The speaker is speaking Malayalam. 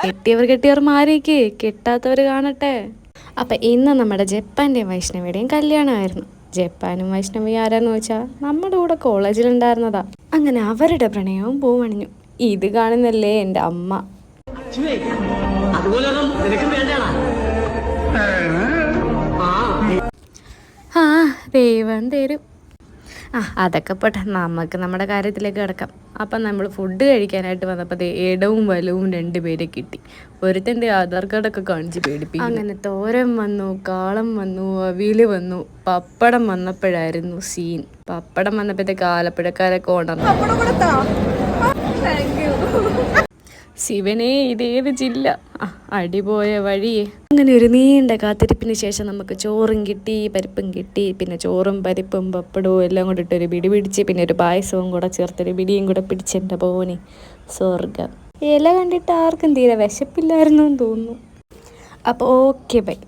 കെട്ടിയവർ മാറിയേക്ക്, കെട്ടാത്തവർ കാണട്ടെ. അപ്പം ഇന്ന് നമ്മുടെ ജപ്പാൻ്റെയും വൈഷ്ണവിയുടെയും കല്യാണമായിരുന്നു. ജപ്പാനും വൈഷ്ണവിയും ആരാന്ന് വെച്ചാൽ നമ്മുടെ കൂടെ കോളേജിലുണ്ടായിരുന്നതാ. അങ്ങനെ അവരുടെ പ്രണയവും പൂവണിഞ്ഞു. ഇത് കാണുന്നല്ലേ എൻ്റെ അമ്മ. ആ ദൈവം തരും. അതൊക്കെ പോട്ടെ, നമുക്ക് നമ്മുടെ കാര്യത്തിലേക്ക് കിടക്കാം. അപ്പം നമ്മൾ ഫുഡ് കഴിക്കാനായിട്ട് വന്നപ്പോൾ ഇടവും വലവും 2 പേരെ കിട്ടി. ഒരുത്തൻ്റെ ആധാർ കാർഡൊക്കെ കാണിച്ച് പേടിപ്പിക്കും. അങ്ങനെ തോരൻ വന്നു, കാളം വന്നു, അവിയൽ വന്നു, പപ്പടം വന്നപ്പോഴായിരുന്നു സീൻ. പപ്പടം വന്നപ്പോഴത്തേക്ക് ആലപ്പുഴക്കാരൊക്കെ ഉണർന്നു. ശിവനെ, ഇതേത് ജില്ല? അടിപോയ വഴിയേ. അങ്ങനെ ഒരു നീണ്ട കാത്തിരിപ്പിന് ശേഷം നമുക്ക് ചോറും കിട്ടി, പരിപ്പും കിട്ടി. പിന്നെ ചോറും പരിപ്പും പപ്പടവും എല്ലാം കൂടെ ഇട്ടൊരു പിടി പിടിച്ച്, പിന്നെ ഒരു പായസവും കൂടെ ചേർത്തൊരു പിടിയും കൂടെ പിടിച്ചെൻ്റെ പോനെ സ്വർഗം. ഇല കണ്ടിട്ട് ആർക്കും തീരെ വിശപ്പില്ലായിരുന്നു എന്ന് തോന്നുന്നു. അപ്പോൾ ഓക്കെ ബൈ.